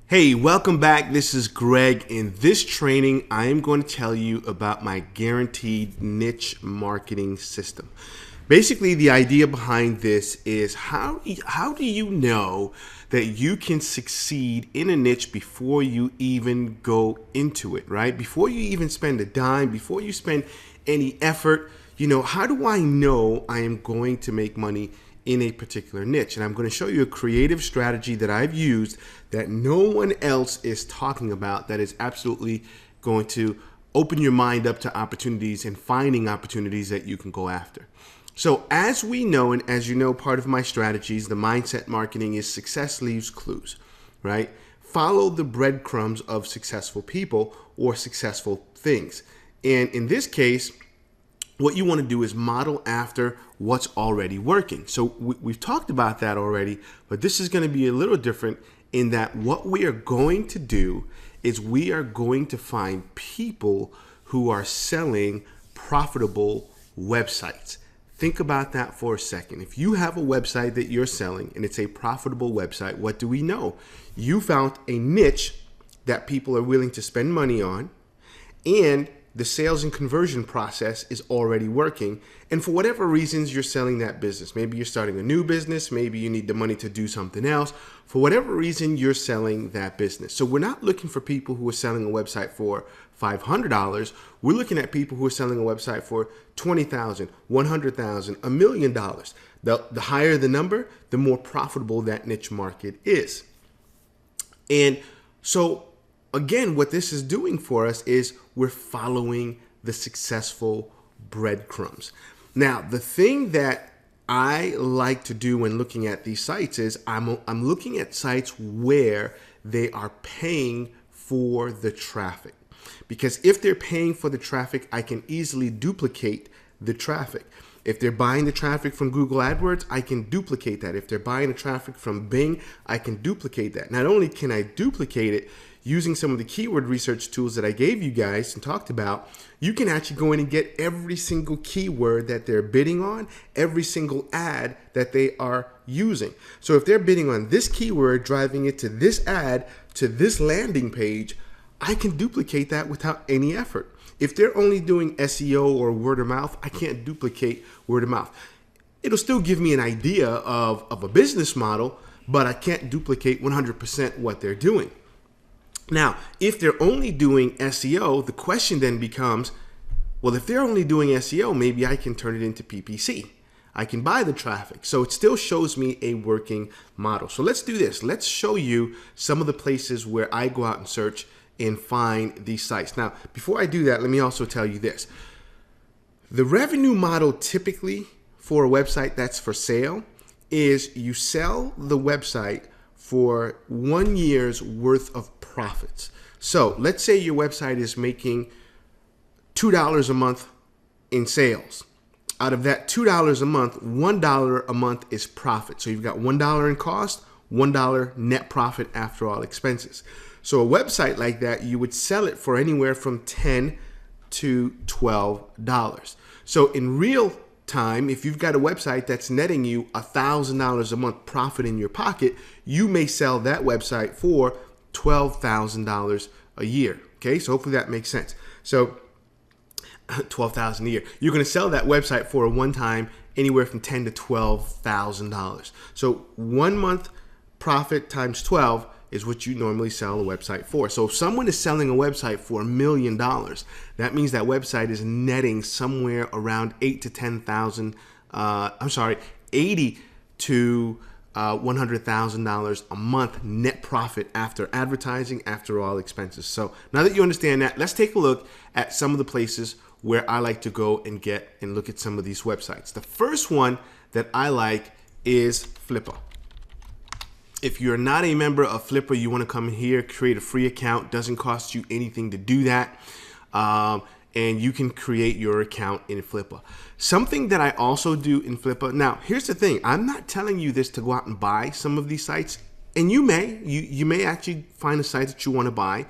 Hey, welcome back. This is Greg. In this training, I am going to tell you about my guaranteed niche marketing system. Basically, the idea behind this is how do you know that you can succeed in a niche before you even go into it, right? Before you even spend a dime, before you spend any effort, how do I know I am going to make money in a particular niche? And I'm going to show you a creative strategy that I've used that no one else is talking about, that is absolutely going to open your mind up to opportunities and finding opportunities that you can go after. So as we know, and as you know, part of my strategies, the mindset marketing, is success leaves clues, right? Follow the breadcrumbs of successful people or successful things. And in this case, what you want to do is model after what's already working. So we've talked about that already, but this is going to be a little different in that what we are going to do is we are going to find people who are selling profitable websites. Think about that for a second. If you have a website that you're selling and it's a profitable website, what do we know? You found a niche that people are willing to spend money on, and the sales and conversion process is already working. And for whatever reasons, you're selling that business. Maybe you're starting a new business. Maybe you need the money to do something else. For whatever reason, you're selling that business. So we're not looking for people who are selling a website for $500. We're looking at people who are selling a website for $20,000, $100,000, $1 million. The higher the number, the more profitable that niche market is. And so again, what this is doing for us is we're following the successful breadcrumbs. Now, the thing that I like to do when looking at these sites is I'm looking at sites where they are paying for the traffic. Because if they're paying for the traffic, I can easily duplicate the traffic. If they're buying the traffic from Google AdWords, I can duplicate that. If they're buying the traffic from Bing, I can duplicate that. Not only can I duplicate it, using some of the keyword research tools that I gave you guys and talked about, you can actually go in and get every single keyword that they're bidding on, every single ad that they are using. So if they're bidding on this keyword, driving it to this ad, to this landing page, I can duplicate that without any effort. If they're only doing SEO or word of mouth, I can't duplicate word of mouth. It'll still give me an idea of a business model, but I can't duplicate 100% what they're doing. Now, if they're only doing SEO, the question then becomes, well, if they're only doing SEO, maybe I can turn it into PPC. I can buy the traffic. So it still shows me a working model. So let's do this. Let's show you some of the places where I go out and search and find these sites. Now, before I do that, let me also tell you this. The revenue model typically for a website that's for sale is you sell the website for 1 year's worth of profits. So let's say your website is making $2 a month in sales. Out of that $2 a month, $1 a month is profit. So you've got $1 in cost, $1 net profit after all expenses. So a website like that, you would sell it for anywhere from $10 to $12. So in real time, if you've got a website that's netting you $1,000 a month profit in your pocket, you may sell that website for $12,000 a year. Okay, so hopefully that makes sense. So $12,000 a year. You're going to sell that website for a one-time anywhere from $10,000 to $12,000. So 1 month profit times 12 is what you normally sell a website for. So if someone is selling a website for $1 million, that means that website is netting somewhere around $8,000 to $10,000. $80,000 to $100,000 a month net profit after advertising, after all expenses. So now that you understand that, let's take a look at some of the places where I like to go and get and look at some of these websites. The first one that I like is Flippa. If you're not a member of Flippa, you want to come in here, create a free account. Doesn't cost you anything to do that. And you can create your account in Flippa. Something that I also do in Flippa. Now, here's the thing. I'm not telling you this to go out and buy some of these sites. And you may actually find a site that you want to buy.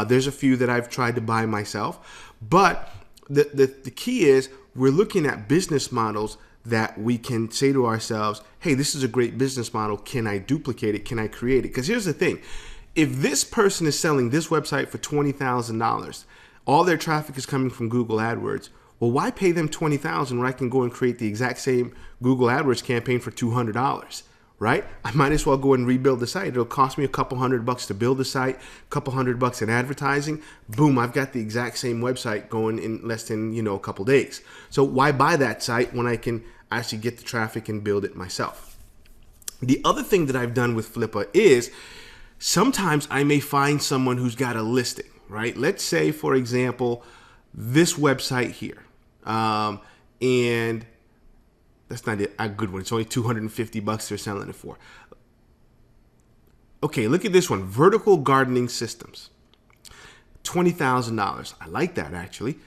There's a few that I've tried to buy myself. But the key is we're looking at business models that we can say to ourselves, hey, this is a great business model. Can I duplicate it? Can I create it? Because here's the thing. If this person is selling this website for $20,000, all their traffic is coming from Google AdWords, well, why pay them $20,000 when I can go and create the exact same Google AdWords campaign for $200, right? I might as well go and rebuild the site. It'll cost me a couple $100 to build the site, a couple $100 in advertising. Boom, I've got the exact same website going in less than, a couple days. So why buy that site when I can actually get the traffic and build it myself? The other thing that I've done with Flippa is sometimes I may find someone who's got a listing, right? Let's say, for example, this website here. And that's not a good one. It's only $250 they're selling it for. Okay, look at this one. Vertical Gardening Systems. $20,000. I like that, actually.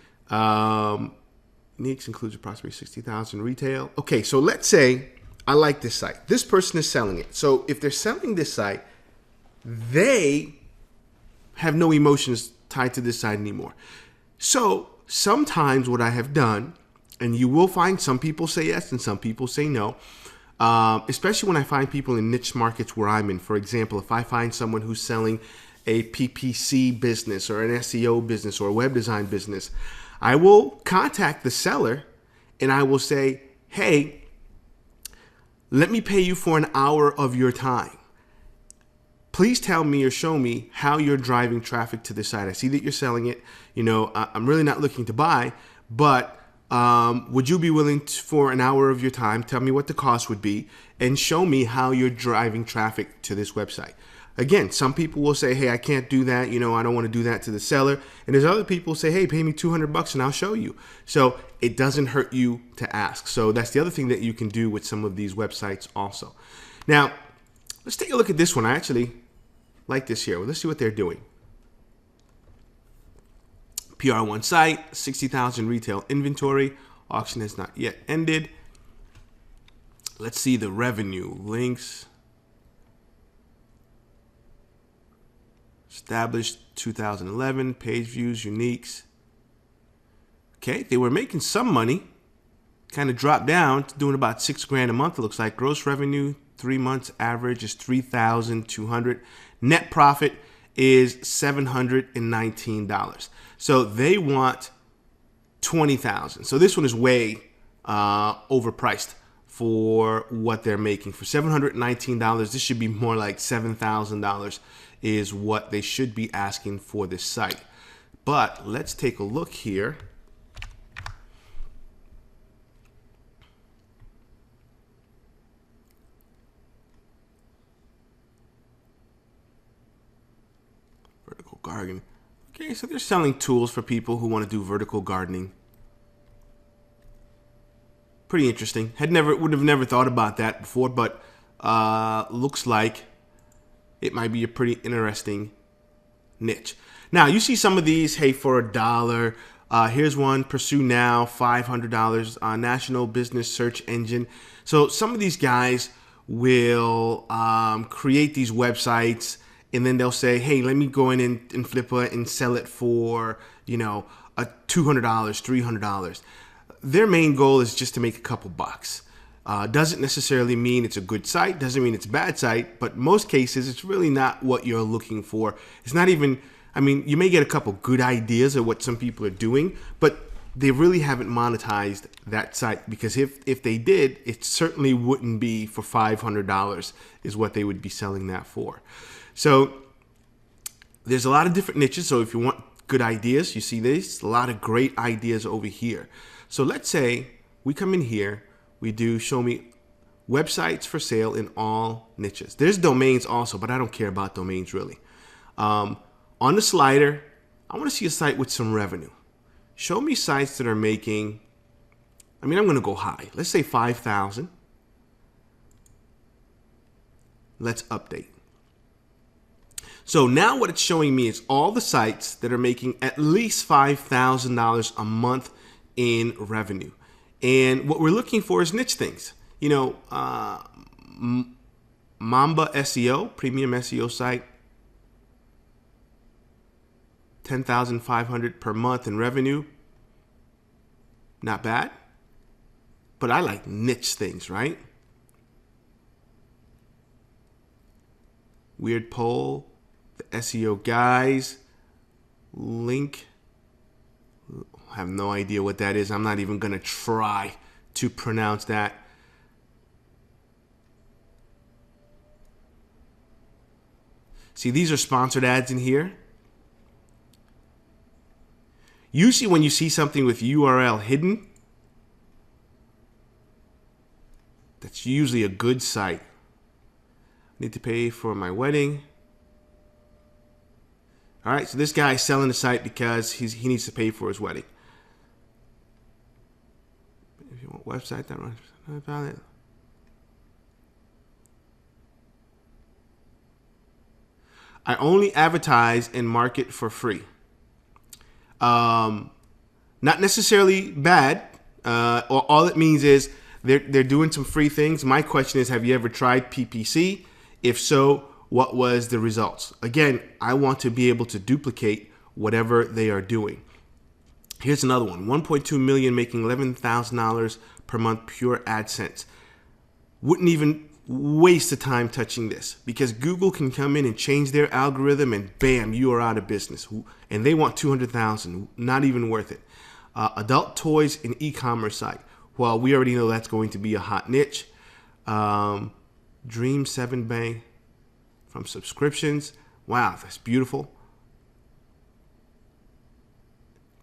Needs includes approximately 60,000 retail. Okay, so let's say I like this site. This person is selling it. So if they're selling this site, they have no emotions tied to this site anymore. So sometimes what I have done, and you will find some people say yes and some people say no, especially when I find people in niche markets where I'm in. For example, if I find someone who's selling a PPC business or an SEO business or a web design business, I will contact the seller and I will say, hey, let me pay you for an hour of your time. Please tell me or show me how you're driving traffic to the site. I see that you're selling it. I'm really not looking to buy, but would you be willing for an hour of your time, tell me what the cost would be, and show me how you're driving traffic to this website? Again, some people will say, hey, I can't do that. I don't want to do that to the seller. And there's other people who say, hey, pay me $200 and I'll show you. So it doesn't hurt you to ask. So that's the other thing that you can do with some of these websites also. Now, let's take a look at this one. I actually like this here. Well, let's see what they're doing. PR1 site, 60,000 retail inventory. Auction has not yet ended. Let's see the revenue. Links. Established 2011. Page views, uniques. Okay, they were making some money. Kind of dropped down to doing about $6,000 a month. It looks like gross revenue 3 months average is $3,200. Net profit is $719. So they want $20,000. So this one is way overpriced for what they're making. For $719, this should be more like $7,000 is what they should be asking for this site. But let's take a look here. Vertical gardening. Okay, so they're selling tools for people who want to do vertical gardening. Pretty interesting. Would have never thought about that before, but looks like it might be a pretty interesting niche. Now, you see some of these, hey, for $1. Here's one, Pursue Now, $500, National Business Search Engine. So some of these guys will create these websites, and then they'll say, hey, let me go in and Flippa and sell it for, $200, $300. Their main goal is just to make a couple bucks. Doesn't necessarily mean it's a good site, doesn't mean it's a bad site, but most cases it's really not what you're looking for. It's not even, you may get a couple good ideas of what some people are doing, but they really haven't monetized that site, because if they did, it certainly wouldn't be for $500 is what they would be selling that for. So there's a lot of different niches. So if you want good ideas, you see this, a lot of great ideas over here. So let's say we come in here, we do show me websites for sale in all niches. There's domains also, but I don't care about domains really. On the slider, I want to see a site with some revenue. Show me sites that are making, I'm going to go high. Let's say 5,000. Let's update. So now what it's showing me is all the sites that are making at least $5,000 a month in revenue. And what we're looking for is niche things. Mamba SEO, premium SEO site, $10,500 per month in revenue. Not bad. But I like niche things, right? Weird Poll, SEO guys link. I have no idea what that is. I'm not even going to try to pronounce that. See, these are sponsored ads in here. Usually when you see something with URL hidden, that's usually a good site. Need to pay for my wedding. All right, so this guy is selling the site because he needs to pay for his wedding. If you want website that runs about it. I only advertise and market for free. Not necessarily bad. All it means is they're doing some free things. My question is, have you ever tried PPC? If so, what was the results? Again, I want to be able to duplicate whatever they are doing. Here's another one. 1.2 million making $11,000 per month pure AdSense. Wouldn't even waste the time touching this because Google can come in and change their algorithm and bam, you are out of business. And they want 200,000, not even worth it. Adult toys and e-commerce site. Well, we already know that's going to be a hot niche. Dream 7 Bank from subscriptions. Wow, that's beautiful.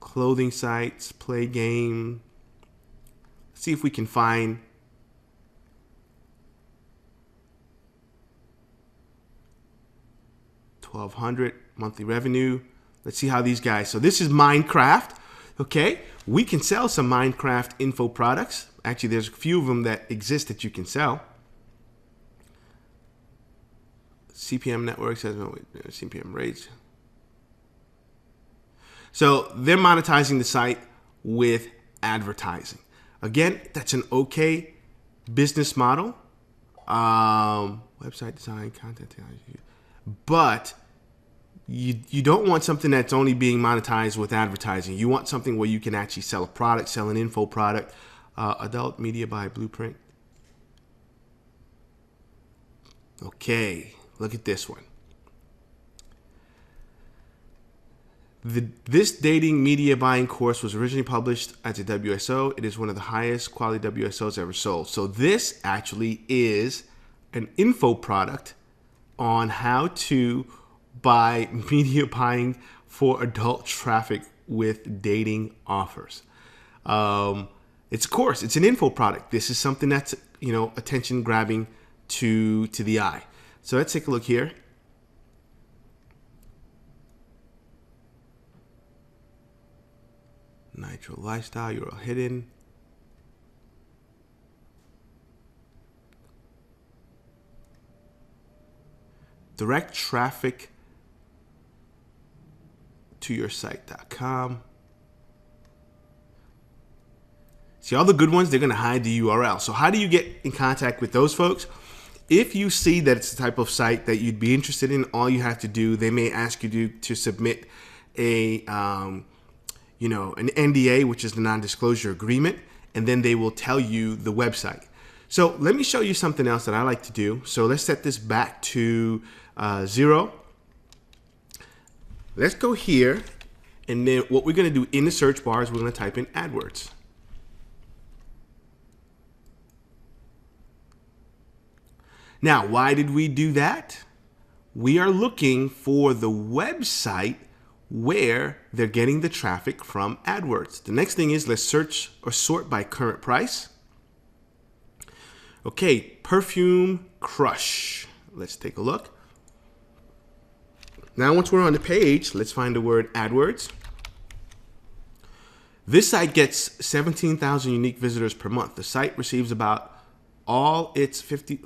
Clothing sites, play game. Let's see if we can find $1,200 monthly revenue. Let's see how these guys. So this is Minecraft. Okay, we can sell some Minecraft info products. Actually, there's a few of them that exist that you can sell. CPM Network says CPM rates. So they're monetizing the site with advertising. Again, that's an okay business model. Website design, content technology. But you don't want something that's only being monetized with advertising. You want something where you can actually sell a product, sell an info product. Adult media by Blueprint. Okay, look at this one. This dating media buying course was originally published as a WSO. It is one of the highest quality WSOs ever sold. So this actually is an info product on how to buy media buying for adult traffic with dating offers. It's a course. It's an info product. This is something that's, attention grabbing to the eye. So let's take a look here. Nitro Lifestyle, URL hidden. Direct traffic to your site.com. See, all the good ones, they're going to hide the URL. So how do you get in contact with those folks? If you see that it's the type of site that you'd be interested in, all you have to do, they may ask you to submit an NDA, which is the non-disclosure agreement, and then they will tell you the website. So let me show you something else that I like to do. So let's set this back to 0. Let's go here, and then what we're going to do in the search bar is we're going to type in AdWords. Now, why did we do that? We are looking for the website where they're getting the traffic from AdWords. The next thing is let's search or sort by current price. Okay, Perfume Crush. Let's take a look. Now, once we're on the page, let's find the word AdWords. This site gets 17,000 unique visitors per month. The site receives about all its 50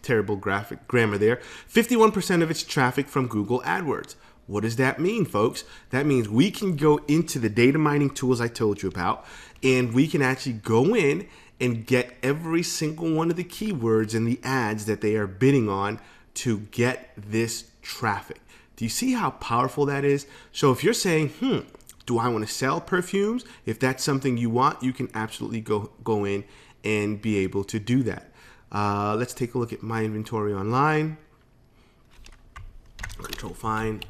terrible grammar there. 51% of its traffic from Google AdWords. What does that mean, folks? That means we can go into the data mining tools I told you about, and we can actually go in and get every single one of the keywords and the ads that they are bidding on to get this traffic. Do you see how powerful that is? So if you're saying, do I want to sell perfumes? If that's something you want, you can absolutely go in and be able to do that. Let's take a look at my inventory online. Control find.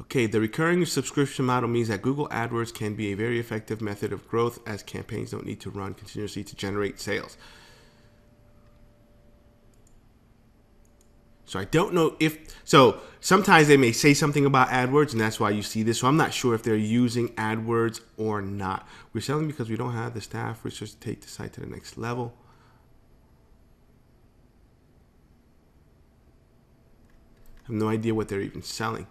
Okay, the recurring subscription model means that Google AdWords can be a very effective method of growth as campaigns don't need to run continuously to generate sales. So I don't know if, so sometimes they may say something about AdWords and that's why you see this. So I'm not sure if they're using AdWords or not. We're selling because we don't have the staff resources to take the site to the next level. I have no idea what they're even selling.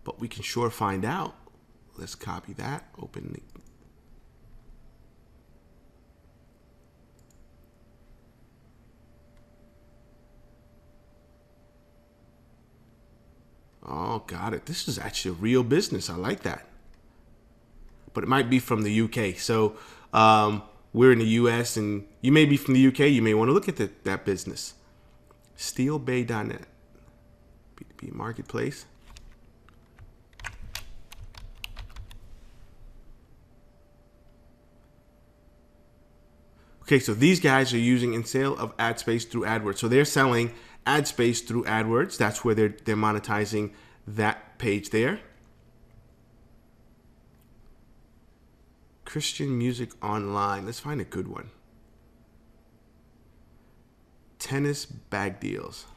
But we can sure find out. Let's copy that, open the Oh, got it. This is actually a real business. I like that. But it might be from the UK. So we're in the US and you may be from the UK. You may want to look at that business. Steelbay.net. B2B Marketplace. Okay, so these guys are using in sale of ad space through AdWords. So they're selling ad space through AdWords. That's where they're monetizing that page there. Christian Music Online. Let's find a good one. Tennis bag deals.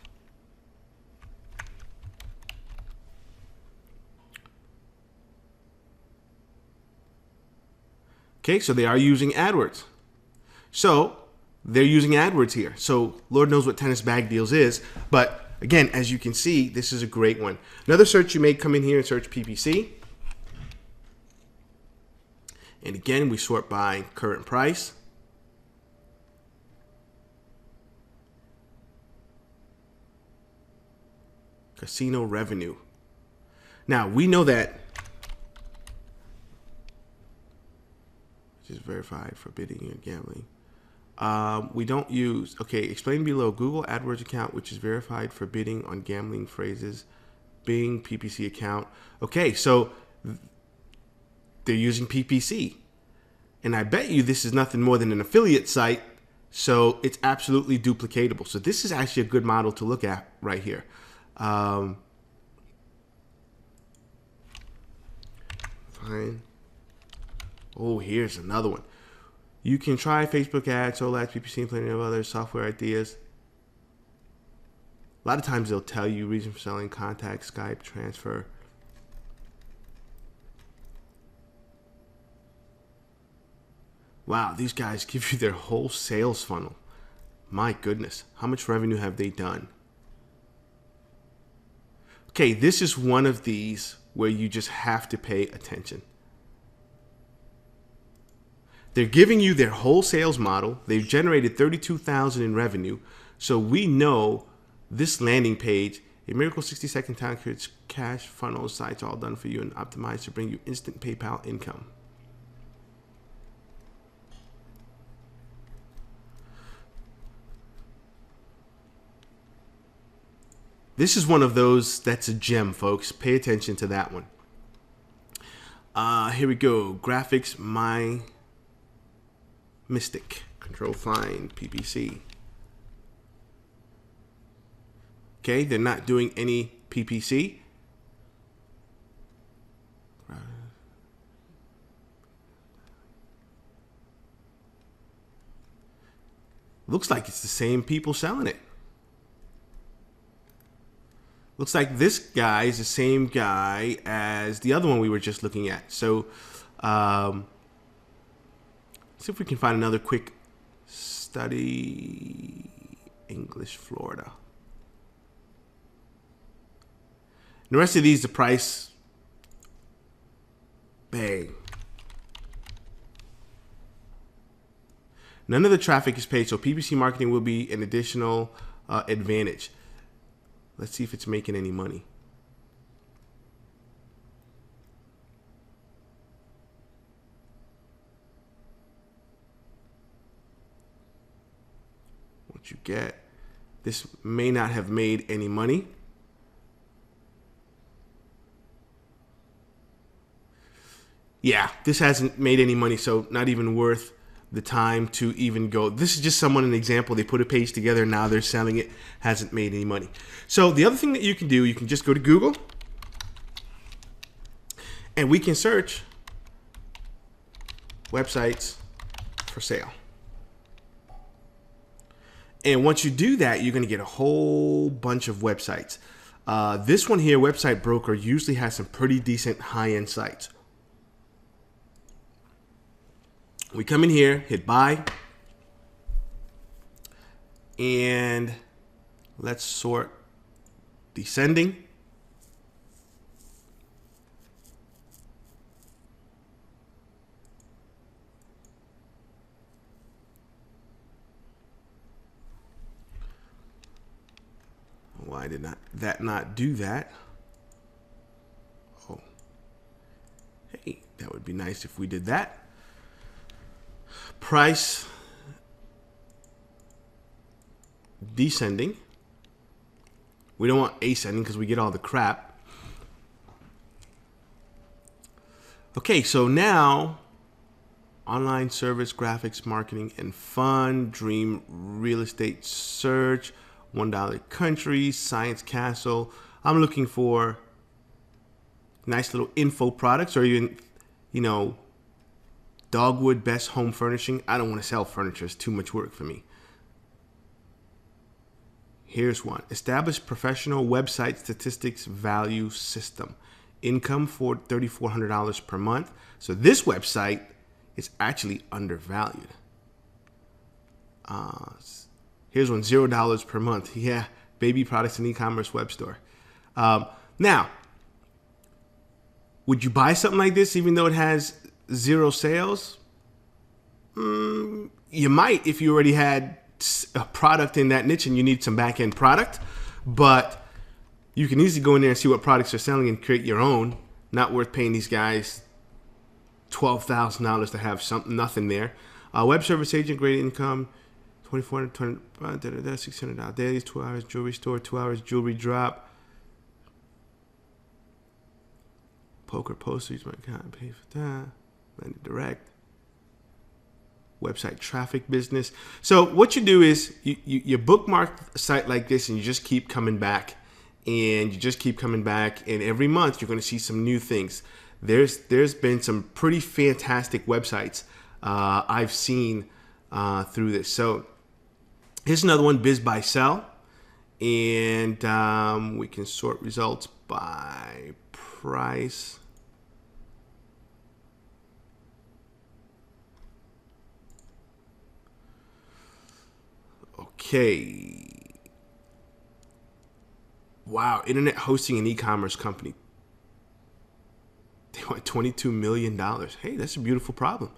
Okay, so they are using AdWords. So they're using AdWords here. So Lord knows what tennis bag deals is. But again, as you can see, this is a great one. Another search, you may come in here and search PPC. And again, we sort by current price. Casino revenue. Now, we know that which is verified for bidding and gambling. We don't use, okay, explain below, Google AdWords account, which is verified for bidding on gambling phrases, Bing PPC account. Okay, so they're using PPC. And I bet you this is nothing more than an affiliate site, so it's absolutely duplicatable. So this is actually a good model to look at right here. Fine. Oh, here's another one. You can try Facebook ads, OLADs, PPC, and plenty of other software ideas. A lot of times they'll tell you reason for selling, contact, Skype, transfer. Wow, these guys give you their whole sales funnel. My goodness, how much revenue have they done? Okay, this is one of these where you just have to pay attention. They're giving you their whole sales model. They've generated $32,000 in revenue. So we know this landing page, a miracle 60-second time creates cash funnel sites all done for you and optimized to bring you instant PayPal income. This is one of those that's a gem, folks. Pay attention to that one. Here we go. Graphics, my Mystic. Control find PPC. Okay, they're not doing any PPC. Looks like it's the same people selling it. Looks like this guy is the same guy as the other one we were just looking at. So, see if we can find another quick study. English, Florida. And the rest of these, the price, bang. None of the traffic is paid, so PPC marketing will be an additional advantage. Let's see if it's making any money. What you get. This may not have made any money. Yeah, this hasn't made any money, so not even worth the time to even go. This is just someone, an example. They put a page together, now they're selling it, hasn't made any money. So the other thing that you can do, you can just go to Google and we can search websites for sale. And once you do that, you're going to get a whole bunch of websites. This one here, Website Broker, usually has some pretty decent high-end sites. We come in here, hit buy, and let's sort descending. Why did that not do that? Oh, hey, that would be nice if we did that. Price descending. We don't want ascending because we get all the crap. Okay, so now online service, graphics, marketing, and fun, dream real estate search, $1 country, science castle. I'm looking for nice little info products, or even, you know, Dogwood best home furnishing. I don't want to sell furniture. It's too much work for me. Here's one. Establish professional website statistics value system. Income for $3,400 per month. So this website is actually undervalued. Here's one, $0 per month. Yeah, baby products and e-commerce web store. Now, would you buy something like this even though it has 0 sales? You might if you already had a product in that niche and you need some back-end product, but you can easily go in there and see what products are selling and create your own. Not worth paying these guys $12,000 to have nothing there. Web service agent, great income, $2,420, $600 dailies, 2 hours jewelry store, 2 hours jewelry drop. Poker postage, my God, pay for that. Landed direct. Website traffic business. So what you do is you bookmark a site like this and you just keep coming back. And you just keep coming back. And every month you're going to see some new things. There's been some pretty fantastic websites I've seen through this. So here's another one, Biz Buy Sell. And we can sort results by price. Okay. Wow, internet hosting and e-commerce company. They want $22 million. Hey, that's a beautiful problem.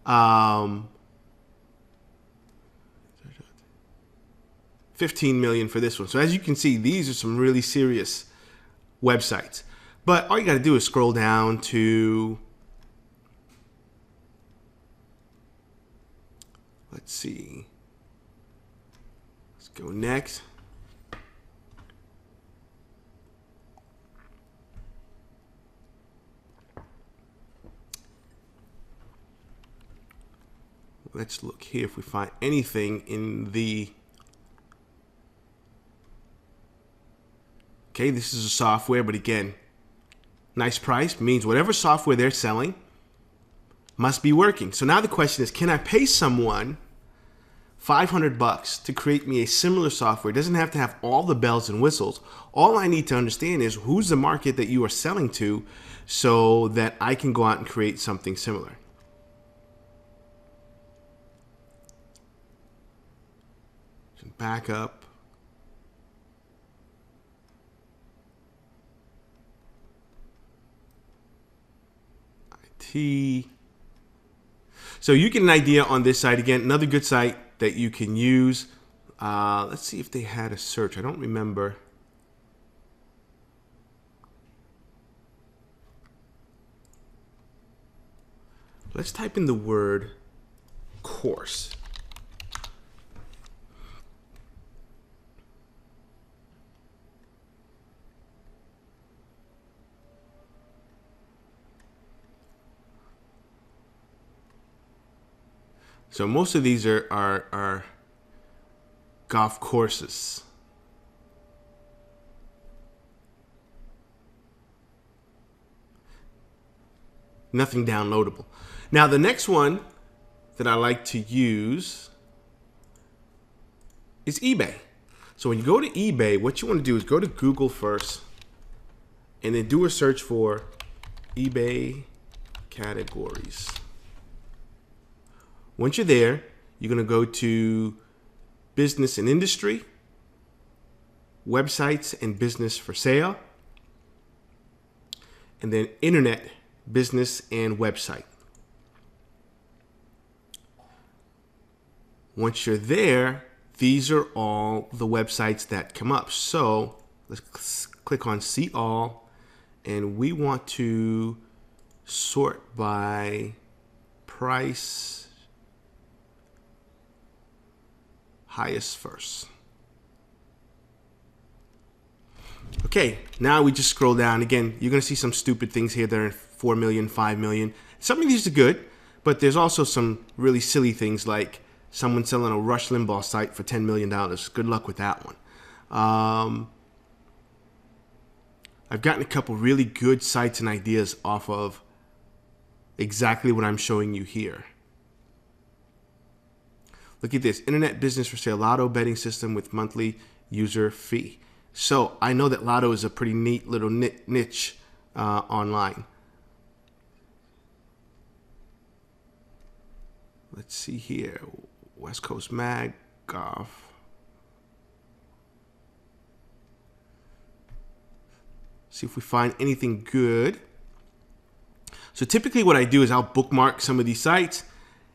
$15 million for this one. So as you can see, these are some really serious websites. But all you got to do is scroll down to, let's see. Let's go next. Let's look here if we find anything in the... Okay, this is a software, but again, nice price means whatever software they're selling must be working. So now the question is, can I pay someone $500 to create me a similar software? It doesn't have to have all the bells and whistles. All I need to understand is who's the market that you are selling to so that I can go out and create something similar. Back up. IT. So you get an idea on this site. Again, another good site that you can use. Let's see if they had a search. I don't remember. Let's type in the word course. So most of these are golf courses. Nothing downloadable. Now the next one that I like to use is eBay. So when you go to eBay, what you want to do is go to Google first and then do a search for eBay categories. Once you're there, you're going to go to business and industry, websites and business for sale, and then internet, business and website. Once you're there, these are all the websites that come up. So let's click on see all, and we want to sort by price highest first. Okay, now we just scroll down. Again, you're going to see some stupid things here that are 4 million, 5 million. Some of these are good, but there's also some really silly things like someone selling a Rush Limbaugh site for $10 million. Good luck with that one. I've gotten a couple really good sites and ideas off of exactly what I'm showing you here. Look at this, internet business for sale, lotto betting system with monthly user fee. So I know that lotto is a pretty neat little niche online. Let's see here, West Coast Mag, golf. See if we find anything good. So typically what I do is I'll bookmark some of these sites,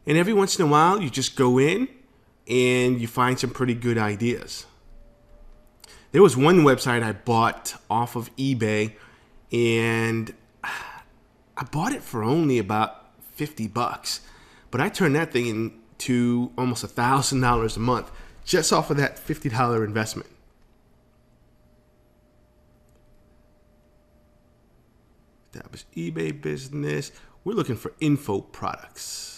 and every once in a while you just go in and you find some pretty good ideas. There was one website I bought off of eBay, and I bought it for only about $50, but I turned that thing into almost $1,000 a month just off of that $50 investment. That was eBay business. We're looking for info products.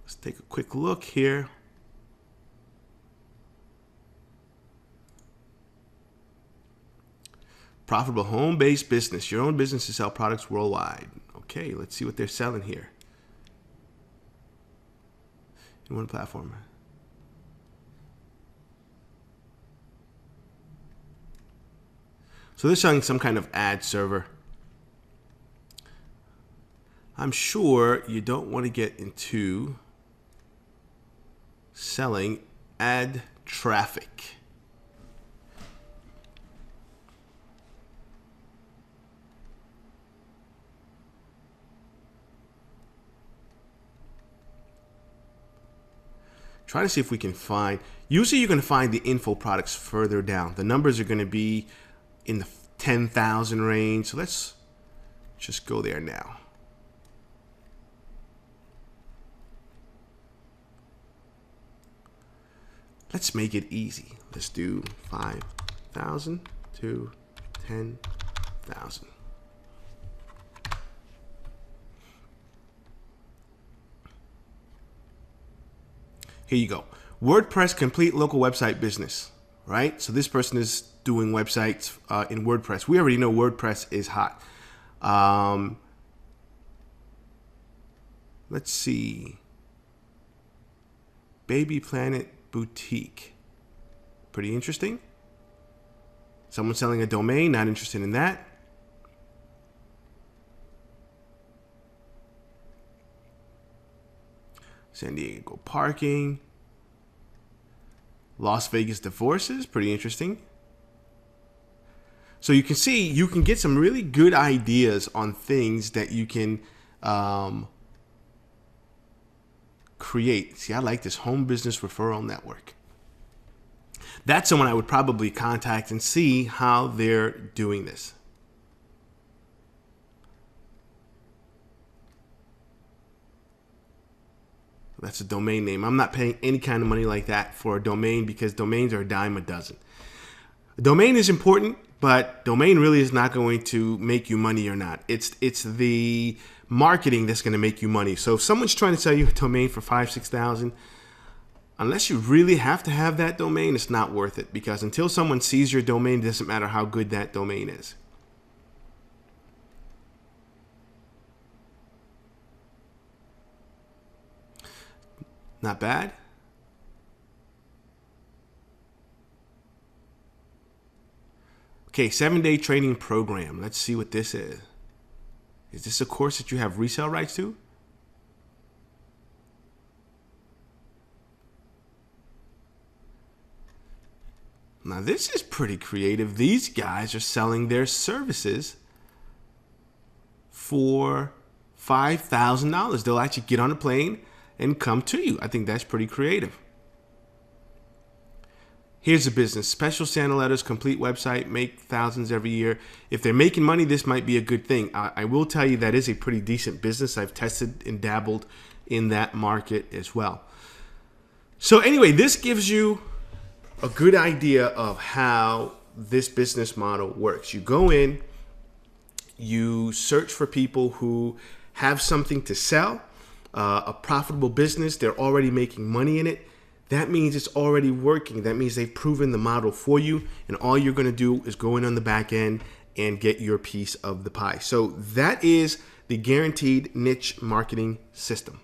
Let's take a quick look here. Profitable home-based business. Your own business to sell products worldwide. Okay, let's see what they're selling here. In one platform. So they're selling some kind of ad server. I'm sure you don't want to get into selling ad traffic. Try to see if we can find, usually you're going to find the info products further down. The numbers are going to be in the 10,000 range. So let's just go there now. Let's make it easy. Let's do 5,000 to 10,000. Here you go. WordPress complete local website business, right? So this person is doing websites in WordPress. We already know WordPress is hot. Let's see. Baby Planet Boutique. Pretty interesting. Someone selling a domain, not interested in that. San Diego parking. Las Vegas divorces, pretty interesting. So you can see, you can get some really good ideas on things that you can create. See, I like this home business referral network. That's someone I would probably contact and see how they're doing this. That's a domain name. I'm not paying any kind of money like that for a domain because domains are a dime a dozen. A domain is important, but domain really is not going to make you money or not. It's the marketing that's going to make you money. So if someone's trying to sell you a domain for 5,000-6,000, unless you really have to have that domain, it's not worth it, because until someone sees your domain, it doesn't matter how good that domain is. Not bad. Okay, 7-day training program. Let's see what this is. Is this a course that you have resale rights to? Now this is pretty creative. These guys are selling their services for $5,000. They'll actually get on a plane and come to you. I think that's pretty creative. Here's a business. Special Santa letters, complete website, make thousands every year. If they're making money, this might be a good thing. I will tell you that is a pretty decent business. I've tested and dabbled in that market as well. So anyway, this gives you a good idea of how this business model works. You go in, you search for people who have something to sell, a profitable business. They're already making money in it. That means it's already working. That means they've proven the model for you, and all you're going to do is go in on the back end and get your piece of the pie. So that is the Guaranteed Niche Marketing System.